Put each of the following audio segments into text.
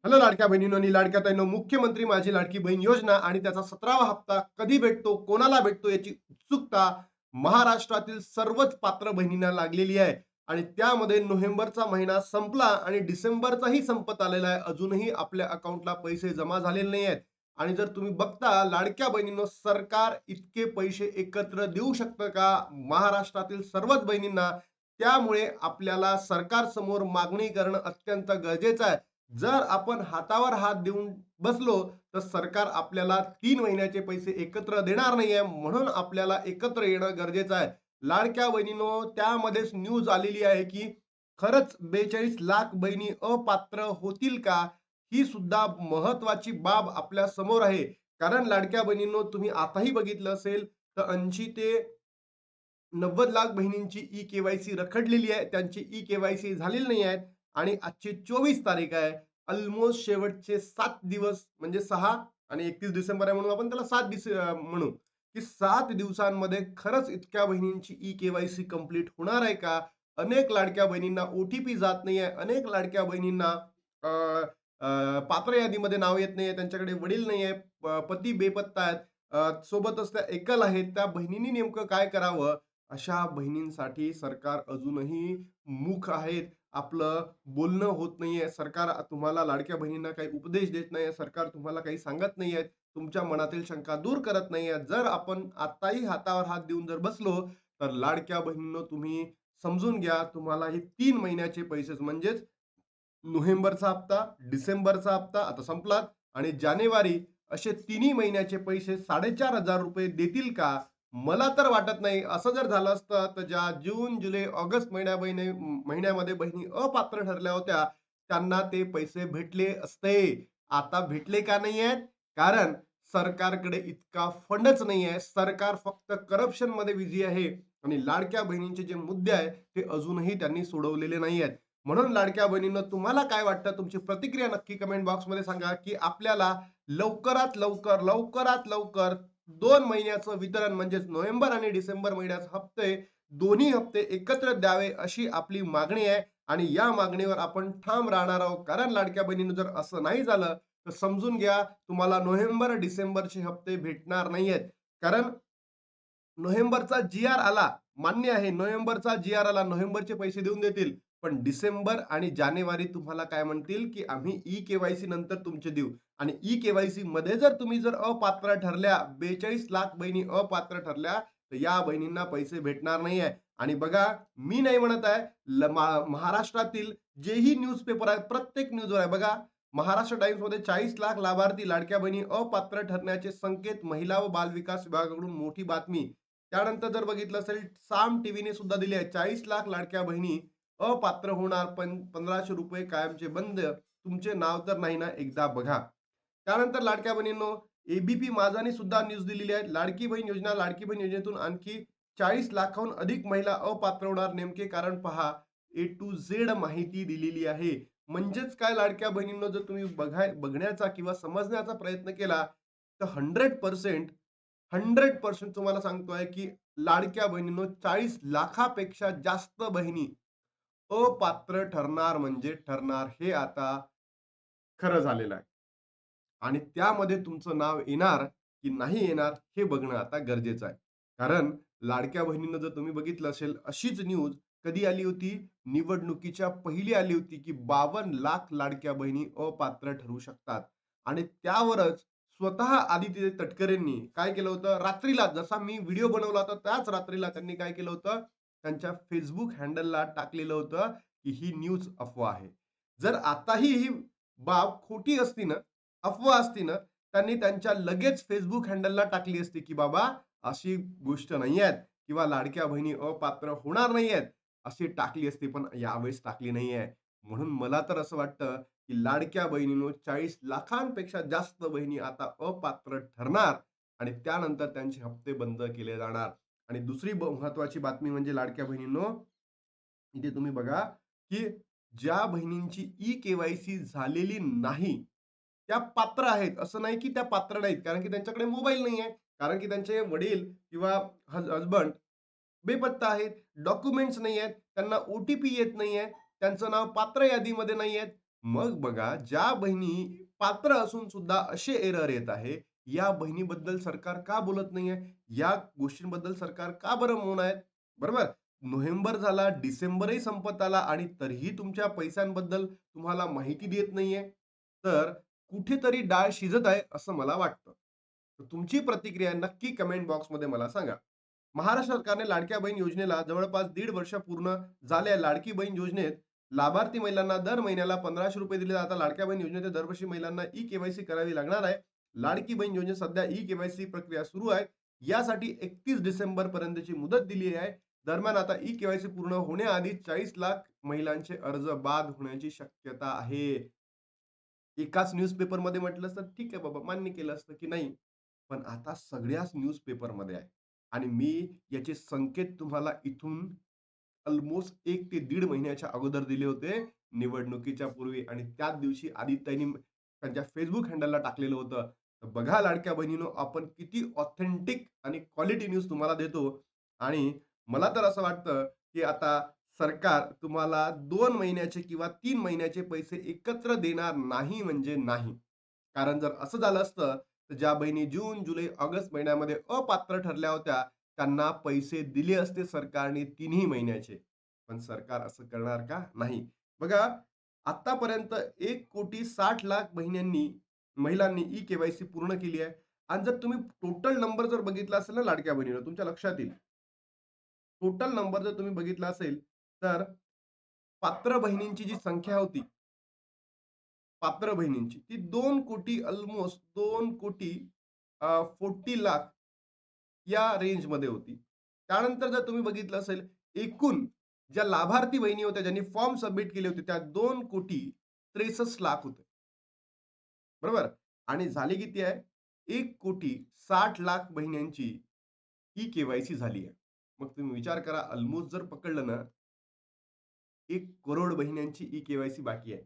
Hello लाडक्या बहिणींनो आणि लाडक्या ताईंनो, मुख्यमंत्री माझी लाडकी बहीण योजना आणि त्याचा 17वा हप्ता कधी भेटतो, कोणाला भेटतो याची उत्सुकता महाराष्ट्रातील सर्वच पात्र बहिणींना लागलेली आहे. आणि त्यामध्ये नोव्हेंबरचा महिना संपला आणि डिसेंबरचाही संपत आलेला आहे. अजूनही आपल्या अकाउंटला पैसे जमा झालेले नाही आहेत. आणि जर तुम्ही बघता लाडक्या बहिणींनो, सरकार इतके पैसे एकत्र देऊ शकतं का महाराष्ट्रातील सर्वच बहिणींना? त्यामुळे आपल्याला सरकारसमोर मागणी करणं अत्यंत गरजेचं आहे. जर आपण हातावर हात देऊन बसलो तर सरकार आपल्याला 3 महिन्याचे पैसे एकत्र देणार नाहीये. म्हणून आपल्याला एकत्र येणं गरजेचं आहे. लाडक्या बहिणीनो, त्यामध्येच न्यूज आलेली आहे की खरंच 42 लाख बहिणी अपात्र होतील का? ही सुद्धा महत्वाची बाब आपल्या समोर आहे. कारण लाडक्या बहिणींनो, तुम्ही आताही बघितलं असेल तर 80 ते 90 लाख बहिणींची ई-के-वाय-सी रखडलेली आहे. त्यांची ई-के-वाय-सी झालेली नाही आहेत. आणि आजची 24 तारीख आहे. अल्मोस्ट शेवटचे 7 दिवस म्हणजे 6 आणि 31 डिसेंबर आहे म्हणून आपण त्याला 7 म्हणू, की 7 दिवसांमध्ये खरंच इतक्या बहिणींची ई-के-वाय-सी कंप्लीट होणार आहे का? अनेक लाडक्या बहिणींना ओ-टी-पी जात नाही आहे. अनेक लाडक्या बहिणींना अ, पात्र यादीमध्ये नाव येत नाहीये. त्यांच्याकडे वडील नाहीये. पती बेपत्ता आहेत. सोबतच त्या एकल आहेत. त्या बहिणींनी नेमकं काय करावं? अशा बहिणींसाठी सरकार अजूनही मूक आहेत. आपलं बोलणं होत नाहीये. सरकार तुम्हाला लाडक्या बहिणींना काही उपदेश देत नाहीये. सरकार तुम्हाला काही सांगत नाहीये. तुमच्या मनातील शंका दूर करत नाहीये. जर आपण आत्ताही हातावर हात देऊन जर बसलो, तर लाडक्या बहिणींनो, तुम्ही समजून घ्या, तुम्हाला हे 3 महिन्याचे पैसेच म्हणजेच नोव्हेंबरचा हप्ता, डिसेंबरचा हप्ता आता संपलाच आणि जानेवारी असे तिन्ही महिन्याचे पैसे ₹4,500 देतील का? मला तर वाटत नाही. असं जर झालं असतं, तर ज्या जून, जुलै, ऑगस्ट महिन्यामध्ये बहिणी अपात्र ठरल्या होत्या, त्यांना ते पैसे भेटले असते. आता भेटले का नाही आहेत? कारण सरकारकडे इतका फंडच नाही आहे. सरकार फक्त करप्शनमध्ये बिझी आहे आणि लाडक्या बहिणींचे जे मुद्दे आहेत, ते अजूनही त्यांनी सोडवलेले नाही आहेत. म्हणून लाडक्या बहिणींनो, तुम्हाला काय वाटतं? तुमची प्रतिक्रिया नक्की कमेंट बॉक्समध्ये सांगा, की आपल्याला लवकरात लवकर, लवकरात लवकर 2 महिन्याचं वितरण म्हणजेच नोव्हेंबर आणि डिसेंबर महिन्याचे हप्ते, दोन्ही हप्ते एकत्र द्यावे अशी आपली मागणी आहे. आणि या मागणीवर आपण ठाम राहणार आहोत. कारण लाडक्या बहिणींनो, जर असं नाही झालं तर समजून घ्या, तुम्हाला नोव्हेंबर, डिसेंबरचे हप्ते भेटणार नाहीयेत. कारण नोव्हेंबरचा जी-आर आला, मान्य आहे. नोव्हेंबरचा जी-आर आला, नोव्हेंबरचे पैसे देऊन देतील. पण डिसेंबर आणि जानेवारी तुम्हाला काय म्हणतील, की आम्ही ई-के-वाय-सी नंतर तुमचे देऊ. आणि ई-के-वाय-सी मध्ये जर तुम्ही जर अपात्र ठरल्या, 42 लाख बहिणी अपात्र ठरल्या, तर या बहिणींना पैसे भेटणार नाहीये. आणि बघा, मी नाही म्हणत आहे, महाराष्ट्रातील जेही न्यूजपेपर आहेत, प्रत्येक न्यूजवर आहे बघा. महाराष्ट्र टाइम्समध्ये 40 लाख लाभार्थी लाडक्या बहिणी अपात्र ठरण्याचे संकेत, महिला व बाल विकास विभागाकडून मोठी बातमी. त्यानंतर जर बघितलं असेल, साम टीव्हीने सुद्धा दिली आहे, 40 लाख लाडक्या बहिणी अपात्र होणार, पण ₹1500 कायमचे बंद. तुमचे नाव तर नाही ना, एकदा बघा. त्यानंतर लाडक्या बहिणींनो, एबीपी माझाने सुद्धा न्यूज दिलेली आहे. लाडकी बहीण योजना, लाडकी बहीण योजनेतून आणखी 40 लाखाहून अधिक महिला अपात्र होणार. नेमके कारण पहा. ए टू झेड माहिती दिलेली आहे. म्हणजेच काय लाडक्या बहिणींनो, जर तुम्ही बघण्याचा किंवा समजण्याचा प्रयत्न केला, तर 100% तुम्हाला सांगतोय, की लाडक्या बहिणींनो, 40 लाखापेक्षा जास्त बहिणी अपात्र ठरणार म्हणजे ठरणार. हे आता खरं झालेलं आहे. आणि त्यामध्ये तुमचं नाव येणार की नाही येणार हे बघणं आता गरजेचं आहे. कारण लाडक्या बहिणींना जर तुम्ही बघितलं असेल, अशीच न्यूज कधी आली होती? निवडणुकीच्या पहिली आली होती, की 52 लाख लाडक्या बहिणी अपात्र ठरू शकतात. आणि त्यावरच स्वतः आदित्य तटकरेंनी काय केलं होतं? रात्रीला जसा मी व्हिडिओ बनवला होता, त्याच रात्रीला त्यांनी काय केलं होतं? त्यांच्या Facebook हँडलला टाकलेलं होतं, की ही न्यूज अफवा आहे. जर आताही ही बाब खोटी असती ना, अफवा असती ना, त्यांनी त्यांच्या लगेच Facebook हँडलला टाकली असती, की बाबा अशी गोष्ट नाहीये किंवा लाडक्या बहिणी अपात्र होणार नाहीयेत, अशी टाकली असती. पण यावेळेस टाकली नाहीये. म्हणून मला तर असं वाटतं, की लाडक्या बहिणींनो, 40 लाखांपेक्षा जास्त बहिणी आता अपात्र ठरणार आणि त्यानंतर त्यांचे हप्ते बंद केले जाणार. आणि दुसरी महत्त्वाची बातमी म्हणजे लाडक्या बहिणींनो, इथे तुम्ही बघा, की ज्या बहिणींची ई-के-वाय-सी झालेली नाही, त्या पात्र आहेत. असं नाही की त्या पात्र नाहीत. कारण की त्यांच्याकडे मोबाईल नाहीये. कारण की त्यांचे वडील किंवा हसबंड बेपत्ता आहेत. डॉक्युमेंट्स नाही आहेत. त्यांना ओ-टी-पी येत नाहीये. त्यांचं नाव पात्र यादीमध्ये नाही आहेत. मग बघा, ज्या बहिणी पात्र असून सुद्धा असे एरर येत आहे, या बहिणीबद्दल सरकार का बोलत नाहीये? या गोष्टींबद्दल सरकार का बरं मौन आहेत? बरोबर. नोव्हेंबर झाला, डिसेंबरही संपत आला आणि तरीही तुमच्या पैशांबद्दल तुम्हाला माहिती देत नाहीये. तर कुठेतरी डाळ शिजत आहे असं मला वाटतं. तर तुमची प्रतिक्रिया नक्की कमेंट बॉक्समध्ये मला सांगा. महाराष्ट्र सरकारने लाडक्या बहीण योजनेला जवळपास 1.5 वर्ष पूर्ण झाले. लाडकी बहीण योजनेत लाभार्थी महिलांना दर महिन्याला ₹1500 दिले जातात. लाडक्या बहीण योजनेत दरवर्षी महिलांना ई-के-वाय-सी करावी लागणार आहे. लाडकी बहीण योजनेत सध्या ई-के-वाय-सी प्रक्रिया सुरू आहे. यासाठी 31 डिसेंबर पर्यंतची मुदत दिली आहे. दरम्यान आता ई-के-वाय-सी पूर्ण होण्याआधी 40 लाख महिलांचे अर्ज बाद होण्याची शक्यता आहे. एकाच न्यूजपेपरमध्ये म्हटलं असतं, ठीक आहे बाबा, मान्य केलं असतं की नाही. पण आता सगळ्याच न्यूजपेपरमध्ये आहे आणि मी याचे संकेत तुम्हाला इथून अल्मोस्ट 1 ते दीड महिन्याच्या अगोदर दिले होते, निवडणुकीच्या पूर्वी आणि त्याच दिवशी आदित्यनी त्यांच्या Facebook हँडलला टाकलेलं होतं. तर बघा लाडक्या बहिणीनो, आपण किती ऑथेंटिक आणि क्वालिटी न्यूज तुम्हाला देतो आणि मला तर असं वाटतं, की आता सरकार तुम्हाला 2 महिन्याचे किंवा 3 महिन्याचे पैसे एकत्र देणार नाही म्हणजे नाही. कारण जर असं झालं असतं, तर ज्या बहिणी जून, जुलै, ऑगस्ट महिन्यामध्ये अपात्र ठरल्या होत्या, त्यांना पैसे दिले असते सरकारने 3ही महिन्याचे. पण सरकार असं करणार का? नाही. बघा, आत्तापर्यंत 1,60,00,000 महिलांनी ई-के-वाय-सी पूर्ण केली आहे आणि जर तुम्ही टोटल नंबर जर बघितला असेल ना लाडक्या बहिणीला, तुमच्या लक्षात येईल. टोटल नंबर जर तुम्ही बघितला असेल, तर पात्र बहिणींची जी संख्या होती, पात्र बहिणींची, ती 2,00,00,000 अल्मोस्ट 2,40,00,000 या रेंजमध्ये होती. त्यानंतर जर तुम्ही बघितलं असेल, एकूण ज्या लाभार्थी बहिणी होत्या, ज्यांनी फॉर्म सबमिट केले होते, त्या 2,63,00,000 होते. बरोबर? आणि झाली किती आहे? 1,60,00,000 बहिण्यांची ई-के-वाय-सी झाली आहे. मग तुम्ही विचार करा, अल्मोस्ट जर पकडलं ना, 1,00,00,000 बहिण्यांची ई-के-वाय-सी बाकी आहे.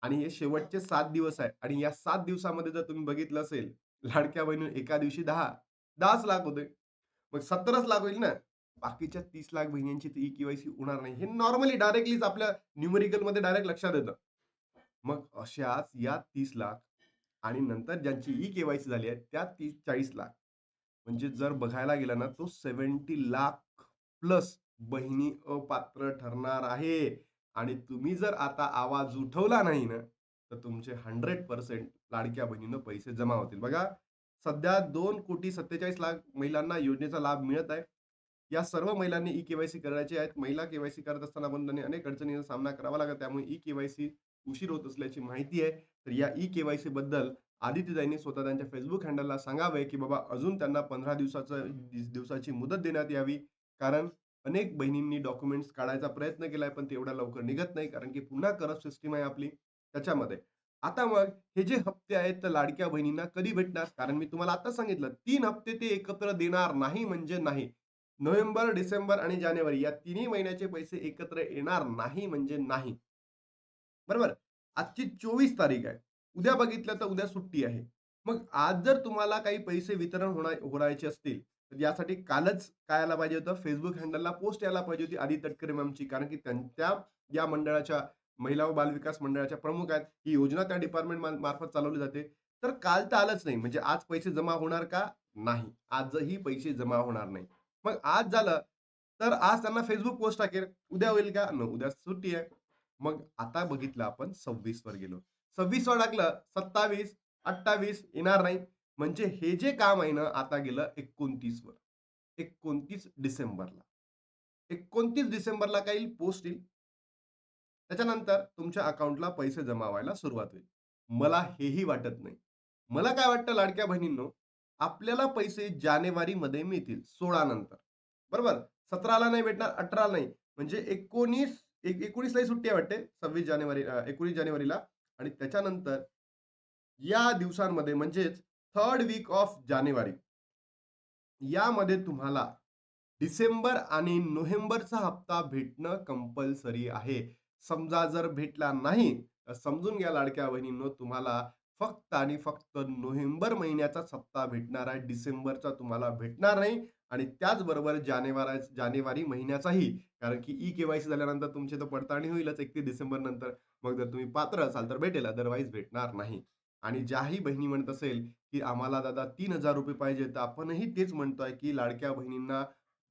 आणि हे शेवटचे 7 दिवस आहे आणि या 7 दिवसामध्ये जर तुम्ही बघितलं असेल, लाडक्या बहिणी एका दिवशी 10च लाख होते. मग 17च लाख होईल ना. बाकीच्या 30 लाख बहिणींची तर ई-के-वाय-सी होणार नाही. हे नॉर्मली डायरेक्टलीच आपल्या न्यूमेरिकलमध्ये डायरेक्ट लक्षात येतं. मग अशाच या 30 लाख आणि नंतर ज्यांची ई-के-वाय-सी झाली आहे, त्या 40 लाख. म्हणजे जर बघायला गेलं ना, तो 70 लाख प्लस बहिणी अपात्र ठरणार आहे. आणि तुम्ही जर आता आवाज उठवला नाही ना, तर तुमचे 100% लाडक्या बहिणींनो पैसे जमा होतील. बघा, सध्या 2,47,00,000 महिलांना योजनेचा लाभ मिळत आहे. या सर्व महिलांनी ई-के-वाय-सी करायची आहे. महिला के-वाय-सी करत असताना पण त्यांनी अनेक अडचणींचा सामना करावा लागला. त्यामुळे ई-के-वाय-सी उशीर होत असल्याची माहिती आहे. तर या ई-के-वाय-सी बद्दल आदित्यताईंनी स्वतः त्यांच्या Facebook हँडलला सांगावे, की बाबा अजून त्यांना 15 दिवसाची मुदत देण्यात यावी. कारण अनेक बहिणींनी डॉक्युमेंट्स काढायचा प्रयत्न केलाय, पण ते एवढ्या लवकर निघत नाही. कारण की पुन्हा करप्ट सिस्टम आहे आपली त्याच्यामध्ये. आता मग हे जे हप्ते आहेत, तर लाडक्या बहिणींना कधी भेटणार? कारण मी तुम्हाला आता सांगितलं 3 हप्ते ते एकत्र देणार नाही म्हणजे नाही. नोव्हेंबर, डिसेंबर आणि जानेवारी या तिन्ही महिन्याचे पैसे एकत्र येणार नाही म्हणजे नाही. बरोबर? आजची 24 तारीख आहे. उद्या बघितलं तर उद्या सुट्टी आहे. मग आज जर तुम्हाला काही पैसे वितरण होण्याचे असतील, तर यासाठी कालच काय यायला पाहिजे होतं, Facebook हँडलला पोस्ट यायला पाहिजे होती आदी तटकरे मॅमची. कारण की त्यांच्या या मंडळाच्या महिला व बालविकास मंडळाच्या प्रमुख आहेत. ही योजना त्या डिपार्टमेंट मार्फत चालवली जाते. तर काल तर आलंच नाही. म्हणजे आज पैसे जमा होणार का? नाही. आजही पैसे जमा होणार नाही. मग आज झालं, तर आज त्यांना Facebook पोस्ट टाकेल. उद्या होईल का? उद्या सुट्टी आहे. मग आता बघितलं आपण 26 वर गेलो. 26 वर टाकलं, 27, 28 येणार नाही. म्हणजे हे जे काम आहे ना, आता गेलं 29 वर. 29 डिसेंबरला. 29 डिसेंबरला काय येईल? पोस्ट येईल. त्याच्यानंतर तुमच्या अकाउंटला पैसे जमा व्हायला सुरुवात होईल. मला हेही वाटत नाही. मला काय वाटतं लाडक्या बहिणींनो, आपल्याला पैसे जानेवारीमध्ये मिळतील 16 नंतर. बरोबर? 17ला नाही भेटणार, 18ला नाही. म्हणजे 19लाही सुट्टी आहे वाटते. 19 जानेवारीला आणि त्याच्यानंतर या दिवसांमध्ये म्हणजेच 3rd वीक ऑफ जानेवारी यामध्ये तुम्हाला डिसेंबर आणि नोव्हेंबरचा हप्ता भेटणं कंपल्सरी आहे. समजा जर भेटला नाही, तर समजून घ्या लाडक्या बहिणींनो, तुम्हाला फक्त आणि फक्त नोव्हेंबर महिन्याचाच हप्ता भेटणार आहे. डिसेंबरचा तुम्हाला भेटणार नाही आणि त्याचबरोबर जानेवारी महिन्याचाही. कारण की ई-के-वाय-सी झाल्यानंतर तुमची तर पडताळणी होईलच 31 डिसेंबर नंतर. मग जर तुम्ही पात्र असाल तर भेटेल, अदरवाईज भेटणार नाही. आणि ज्याही बहिणी म्हणत असेल, की आम्हाला दादा ₹3000 पाहिजे, तर आपणही तेच म्हणतोय, की लाडक्या बहिणींना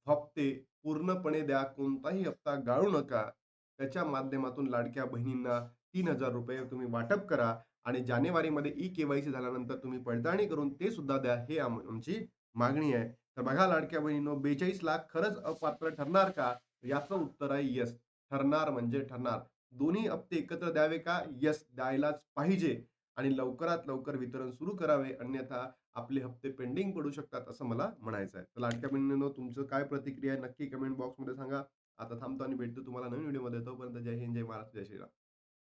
हप्ते पूर्णपणे द्या. कोणताही हप्ता गाळू नका. त्याच्या माध्यमातून लाडक्या बहिणींना ₹3000 तुम्ही वाटप करा आणि जानेवारीमध्ये ई-के-वाय-सी झाल्यानंतर तुम्ही पडताळणी करून ते सुद्धा द्या. हे आमची मागणी आहे. तर बघा लाडक्या बहिणींनो, 42,00,000 खरंच अपात्र ठरणार का? याचं उत्तर आहे येस. ठरणार म्हणजे ठरणार. दोन्ही हप्ते एकत्र द्यावे का? येस, द्यायलाच पाहिजे आणि लवकरात लवकर वितरण सुरू करावे. अन्यथा आपले हप्ते पेंडिंग पडू शकतात, असं मला म्हणायचं आहे. तर लाडक्या बहिणींनो, तुमचं काय प्रतिक्रिया आहे नक्की कमेंट बॉक्समध्ये सांगा. आता थांबतो आणि भेटतो तुम्हाला नवीन व्हिडिओमध्ये. तोपर्यंत जय हिंद, जय महाराष्ट्र, जय श्रीराम.